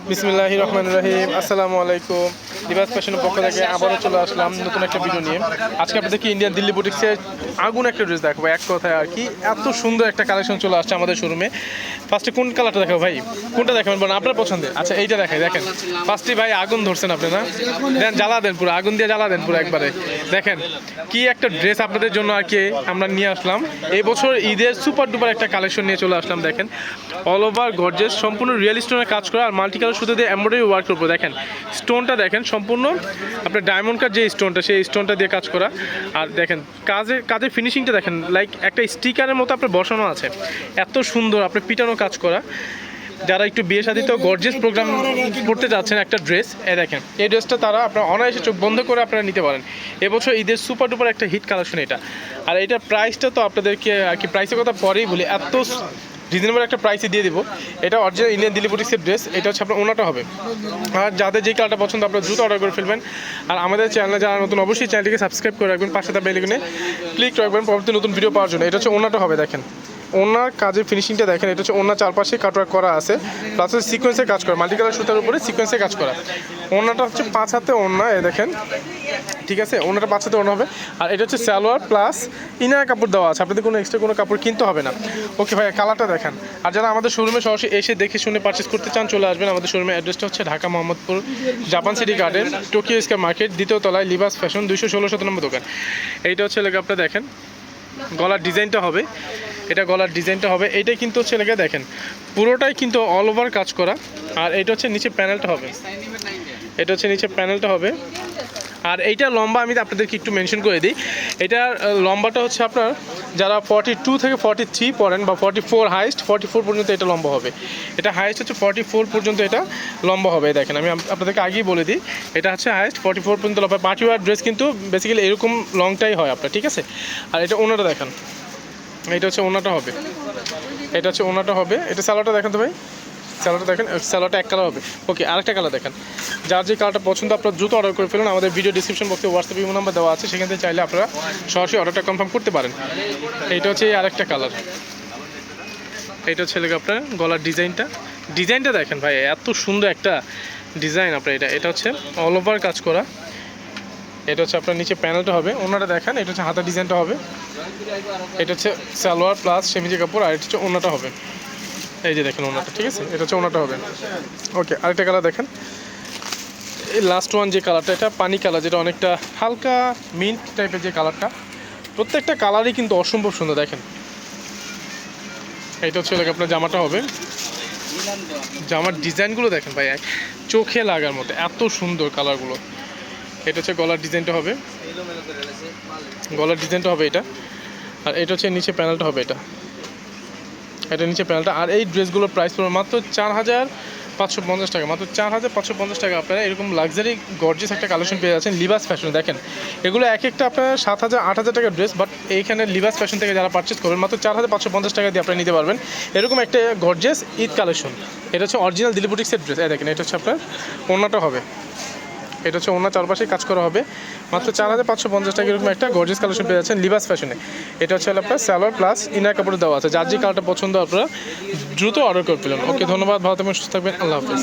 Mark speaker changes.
Speaker 1: বিসমিল্লাহির রহমানির রহিম। আসসালামু আলাইকুম। লিবাস ফ্যাশনের পক্ষ থেকে আবারও চলে আসলাম নতুন একটা ভিডিও নিয়ে। আজকে আপনাদেরকে ইন্ডিয়ান দিল্লি বুটিক্সের আগুন একটা ড্রেস দেখাবো, এক কথায় আর কি। এত সুন্দর একটা কালেকশন চলে আসছে আমাদের শোরুমে। ফার্স্টে কোন কালারটা দেখাবো ভাই? কোনটা দেখাবেন বলেন, আপনার পছন্দের? আচ্ছা এইটা দেখাই, দেখেন ফার্স্টে ভাই আগুন ধরছেন আপনি না? দেন জ্বালা দেন পুরো, আগুন দিয়ে জ্বালা দেন পুরো একবারে। দেখেন কি একটা ড্রেস আপনাদের জন্য আর কি আমরা নিয়ে আসলাম। এই বছর ঈদের সুপার ডুপার একটা কালেকশন নিয়ে চলে আসলাম। দেখেন অল ওভার গর্জিয়াস, সম্পূর্ণ রিয়েল স্টোনের কাজ করা আর মাল্টি কালার সুতো দিয়ে এমব্রয়ডারি ওয়ার্ক করবো। দেখেন স্টোনটা দেখেন, সম্পূর্ণ আপনার ডায়মন্ড কাট যে স্টোনটা, সেই স্টোনটা দিয়ে কাজ করা। আর দেখেন কাজের ফিনিশিংটা দেখেন, লাইক একটা স্টিকারের মতো আপনার বসানো আছে। এত সুন্দর আপনার পিটানো কাজ করা। যারা একটু বিয়ে শাদিতেও গর্জিয়াস প্রোগ্রাম করতে যাচ্ছেন একটা ড্রেস, দেখেন এই ড্রেসটা তারা আপনার অনায়াসে চোখ বন্ধ করে আপনারা নিতে পারেন। এবছর ঈদের সুপার ডুপার একটা হিট কালেকশন এটা। আর এটার প্রাইসটা তো আপনাদেরকে আর কি প্রাইসের কথা পরেই বলি, এত রিজনেবল একটা প্রাইসে দিয়ে দিব। এটা অরিজিনাল ইন্ডিয়ান দিল্লি বুটিক্সের ড্রেস। এটা হচ্ছে আপনার ওনাটা হবে। আর যাদের যে কালারটা পছন্দ আপনারা দ্রুত অর্ডার করে ফেলবেন। আর আমাদের চ্যানেলে যারা নতুন, অবশ্যই চ্যানেলটিকে সাবস্ক্রাইব করে রাখবেন, পাশে থাকা বেল আইকনে ক্লিক রাখবেন পরবর্তী নতুন ভিডিও পাওয়ার জন্য। এটা হচ্ছে ওনাটা হবে। দেখেন ওনার কাজের ফিনিশিংটা দেখেন, এটা হচ্ছে ওনার চারপাশে কাটওয়ার্ক করা আছে, প্লাস সিকোয়েন্সে কাজ করা, মাল্টি কালার সুতার উপরে সিকোয়েন্সে কাজ করা। ওনাটা হচ্ছে 5 হাতে ওনা, দেখেন ঠিক আছে, ওনাটা 5 হাতে ওনা হবে। আর এটা হচ্ছে সালোয়ার প্লাস ইনার কাপড় দেওয়া আছে, আপনাদের কোনো এক্সট্রা কোনো কাপড় কিনতে হবে না। ওকে ভাই, কালারটা দেখেন। আর যারা আমাদের শোরুমে সরাসরি এসে দেখে শুনে পারচেস করতে চান, চলে আসবেন। আমাদের শোরুমের অ্যাড্রেসটা হচ্ছে Dhaka Mohammadpur Japan city garden, Tokyo square market, দ্বিতীয় তলায়, লিবাস ফ্যাশন, 216 নম্বর দোকান। এইটা হচ্ছে লেগে আপনারা দেখেন গলার ডিজাইনটা হবে, এটা গলার ডিজাইনটা হবে। এইটাই কিন্তু হচ্ছে লেগে দেখেন পুরোটাই কিন্তু অল ওভার কাজ করা। আর এটা হচ্ছে নিচে প্যানেলটা হবে, এটা হচ্ছে নিচে প্যানেলটা হবে। আর এইটা লম্বা আমি আপনাদেরকে একটু মেনশন করে দিই, এটার লম্বাটা হচ্ছে আপনার যারা 42 থেকে 43 পড়েন বা 44 হাইস্ট, 44 পর্যন্ত এটা লম্বা হবে। এটা হাইস্ট হচ্ছে 44 পর্যন্ত এটা লম্বা হবে। দেখেন আমি আপনাদেরকে আগেই বলে দিই, এটা হচ্ছে হাইস্ট 44 পর্যন্ত লম্বা। পার্টি ওয়্যার ড্রেস কিন্তু বেসিক্যালি এরকম লংটাই হয় আপনার, ঠিক আছে। আর এটা ওনাটা দেখেন, এটা হচ্ছে ওনাটা হবে, এটা হচ্ছে ওনাটা হবে। এটা স্যালোয়ারটা দেখেন তো ভাই, স্যালোয়ারটা দেখেন, স্যালোয়ারটা এক কালার হবে। ওকে, আরেকটা কালার দেখেন। যার যে কালারটা পছন্দ আপনারা দ্রুত অর্ডার করে ফেলুন। আমাদের ভিডিও ডিসক্রিপশন বক্সে হোয়াটসঅ্যাপ ইমো নাম্বার দেওয়া আছে, সেখান থেকে চাইলে আপনারা সরাসরি অর্ডারটা কনফার্ম করতে পারেন। এইটা হচ্ছে এই আরেকটা কালার, এইটা হচ্ছে আপনার গলার ডিজাইনটা দেখেন ভাই, এত সুন্দর একটা ডিজাইন আপনার। এটা হচ্ছে অল ওভার কাজ করা। এটা হচ্ছে আপনার নিচে প্যানেলটা হবে, ওনাটা দেখেন, এটা হচ্ছে হাতা ডিজাইনটা হবে। এটা হচ্ছে সালোয়ার প্লাস সেমিজি কাপড়, আর এটা হচ্ছে ওনাটা হবে। এই যে দেখেন ওনাটা, ঠিক আছে, এটা হচ্ছে ওনাটা হবে। ওকে, আরেকটা কালার দেখেন, এই লাস্ট ওয়ান যে কালারটা, এটা পানি কালার, যেটা অনেকটা হালকা মিন্ট টাইপের যে কালারটা। প্রত্যেকটা কালারই কিন্তু অসম্ভব সুন্দর। দেখেন এইটা হচ্ছে আপনার জামাটা হবে। জামার ডিজাইনগুলো দেখেন ভাই, চোখে লাগার মতো, এত সুন্দর কালারগুলো। এটা হচ্ছে গলার ডিজাইনটা হবে, গলার ডিজাইনটা হবে এটা। আর এটা হচ্ছে নিচে প্যানেলটা হবে, এটা নিচে প্যানেলটা। আর এই ড্রেসগুলোর প্রাইস পড়বে মাত্র 4550 টাকা, মাত্র 4550 টাকা। আপনারা এরকম লাক্সারি গর্জিয়াস একটা কালেকশন পেয়ে যাচ্ছেন লিবাস ফ্যাশনে। দেখেন এগুলো এক একটা আপনার 7000-8000 টাকার ড্রেস, বাট এইখানে লিবাস ফ্যাশন থেকে যারা পারচেস করবেন মাত্র 4550 টাকা দিয়ে আপনারা নিতে পারবেন এরকম একটা গর্জিয়াস ঈদ কালেকশন। এটা হচ্ছে অরিজিনাল দিল্লি বুটিক্সের ড্রেস। দেখেন এটা হচ্ছে আপনার ওনাটা হবে, এটা হচ্ছে ওনার চারপাশে কাজ করা হবে। মাত্র 4550 টাকা এরকম একটা গর্জিয়াস কালেকশন পেয়ে যাচ্ছেন লিবাস ফ্যাশনে। এটা হচ্ছে আপনার সালোয়ার প্লাস ইনার কাপড় দেওয়া আছে। যার যে কালারটা পছন্দ আপনারা দ্রুত অর্ডার করে ফেলুন। ওকে, ধন্যবাদ, ভালো থাকবেন, সুস্থ থাকবেন, আল্লাহ হাফেজ।